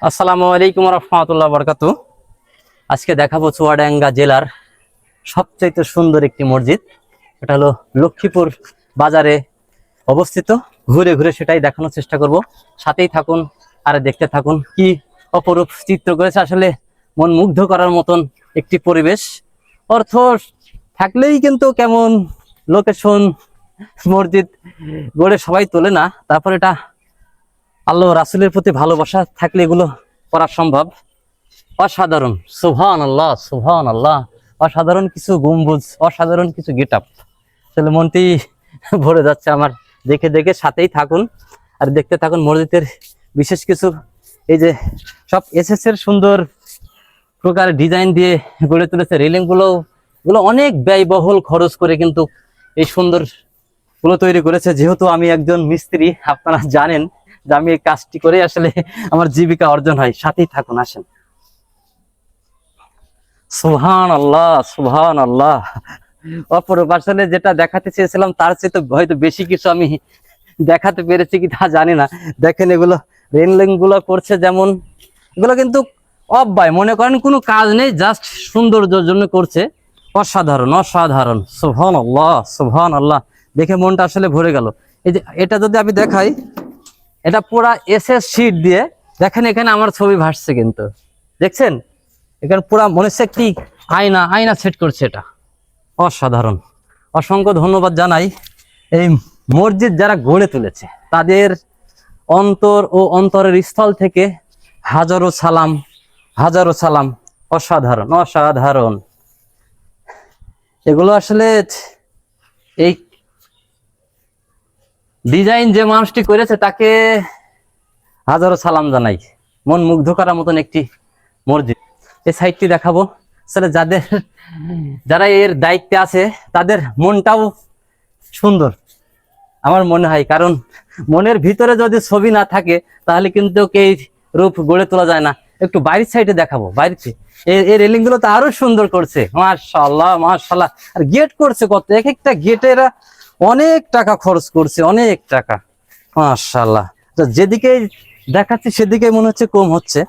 আসসালামু আলাইকুম রহমতুল্লাহ বরকাতু। আজকে দেখাবো চুয়াডাঙ্গা জেলার সবচেয়ে সুন্দর একটি মসজিদ। এটা হলো লক্ষ্মীপুর বাজারে অবস্থিত। ঘুরে ঘুরে সেটাই দেখানোর চেষ্টা করব, সাথেই থাকুন আর দেখতে থাকুন। কি অপরূপ চিত্র করেছে, আসলে মন মুগ্ধ করার মতন একটি পরিবেশ। অর্থ থাকলেই কিন্তু কেমন লোকেশন, মসজিদ গড়ে সবাই তোলে না। তারপর এটা আল্লাহ রাসূলের প্রতি ভালোবাসা থাকলে এগুলো করা সম্ভব। অসাধারণ, সুবহানাল্লাহ সুবহানাল্লাহ। অসাধারণ কিছু গম্বুজ, অসাধারণ কিছু গেটআপ, আসলে মনটি ভরে যাচ্ছে আমার দেখে দেখে। সাথেই থাকুন আর দেখতে থাকুন মসজিদের বিশেষ কিছু। এই যে সব এসএস এর সুন্দর প্রকার ডিজাইন দিয়ে গড়ে তুলেছে। রেলিং গুলো অনেক ব্যয়বহুল খরচ করে কিন্তু এই সুন্দর গুলো তৈরি করেছে। যেহেতু আমি একজন মিস্ত্রি, আপনারা জানেন যে আমি এই কাজটি করে আসলে আমার জীবিকা অর্জন হয়। সাথেই থাকুন, আসেন। সুবহানাল্লাহ সুবহানাল্লাহ। অপরূপ, আসলে যেটা দেখাতে চেয়েছিলাম তার চেয়ে তো হয়তো বেশি কিছু আমি দেখাতে পেরেছি কি তা জানি না। দেখেন এগুলো রেলিং গুলো করছে যেমন, এগুলো কিন্তু অব্যয়, মনে করেন কোনো কাজ নেই, জাস্ট সৌন্দর্যের জন্য করছে। অসাধারণ অসাধারণ, সুবহানাল্লাহ সুবহানাল্লাহ। দেখে মনটা আসলে ভরে গেল। এই যে এটা যদি আমি দেখাই, এটা পুরা এসএস শীট দিয়ে, দেখেন এখানে আমার ছবি ভাসছে কিন্তু, দেখছেন এখানে পুরা মনে হচ্ছে একটি আয়না আয়না সেট করছে। এটা অসাধারণ। অসংখ্য ধন্যবাদ জানাই এই মসজিদ যারা গড়ে তুলেছে, তাদের অন্তর ও অন্তরের স্থল থেকে হাজারো সালাম, হাজারো সালাম। অসাধারণ অসাধারণ। এগুলো আসলে এই ডিজাইন যে মানুষটি করেছে তাকে হাজারো সালাম জানাই। মন মুগ্ধ করার মতন একটি মসজিদ। এই সাইডটি দেখাবো। আসলে যারা এর দায়িত্বে আছে তাদের মনটাও সুন্দর আমার মনে হয়, কারণ মনের ভিতরে যদি ছবি না থাকে তাহলে কিন্তু এই রূপ গড়ে তোলা যায় না। একটু বাইরের সাইডে দেখাবো। বাইরেতে এই রেলিং গুলো তো আরো সুন্দর করছে, মাশাআল্লাহ মাশাআল্লাহ। আর গেট করছে কত, এক একটা গেটে এরা অনেক টাকা খরচ করছে, অনেক টাকা, মাশাআল্লাহ। তো যেদিকে দেখাচ্ছি সেদিকে মনে হচ্ছে কম হচ্ছে।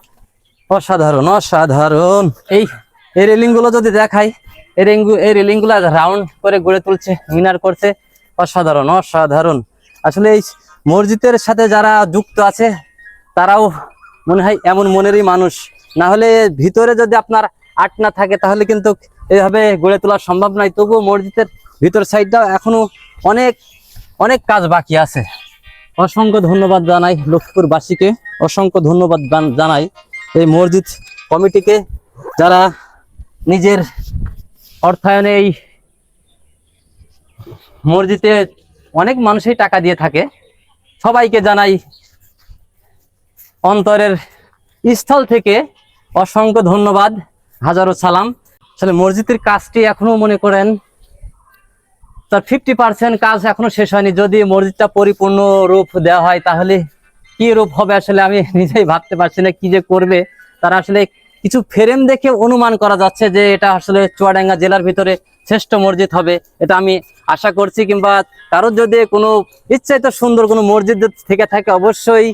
অসাধারণ অসাধারণ। এই রেলিং গুলো যদি দেখাই, এই রেলিং গুলো রাউন্ড করে গড়ে তুলছে, মিনার করছে। অসাধারণ অসাধারণ। আসলে এই মসজিদের সাথে যারা যুক্ত আছে তারাও মনে হয় এমন মনেরই মানুষ। না হলে ভিতরে যদি আপনার আর্ট না থাকে তাহলে কিন্তু এইভাবে গড়ে তোলা সম্ভব নয়। তবুও মসজিদের ভিতর সাইডটা এখনো অনেক অনেক কাজ বাকি আছে। অসংখ্য ধন্যবাদ জানাই লক্ষ্মীপুরবাসীকে, অসংখ্য ধন্যবাদ জানাই এই মসজিদ কমিটিকে, যারা নিজের অর্থায়নে এই মসজিদে অনেক মানুষই টাকা দিয়ে থাকে। সবাইকে জানাই অন্তরের স্থল থেকে অসংখ্য ধন্যবাদ, হাজারো সালাম। আসলে মসজিদের কাজটি এখনো মনে করেন তার 50% কাজ এখনো শেষ হয়নি। যদি মসজিদটা পরিপূর্ণ রূপ দেওয়া হয় তাহলে কি রূপ হবে আসলে আমি নিজেই ভাবতে পারছি না কি যে করবে তারা। আসলে কিছু ফ্রেম দেখে অনুমান করা যাচ্ছে যে এটা আসলে চুয়াডাঙ্গা জেলার ভিতরে শ্রেষ্ঠ মসজিদ হবে, এটা আমি আশা করছি। কিংবা কারোর যদি কোনো ইচ্ছায়িত সুন্দর কোনো মসজিদ থেকে থাকে অবশ্যই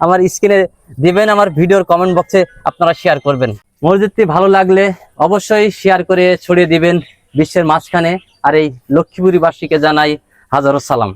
আমার স্ক্রিনে দিবেন, আমার ভিডিওর কমেন্ট বক্সে আপনারা শেয়ার করবেন। মসজিদটি ভালো লাগলে অবশ্যই শেয়ার করে ছড়িয়ে দিবেন বিশ্বের মাঝখানে। আর এই লক্ষ্মীপুরবাসীকে জানাই হাজারো সালাম।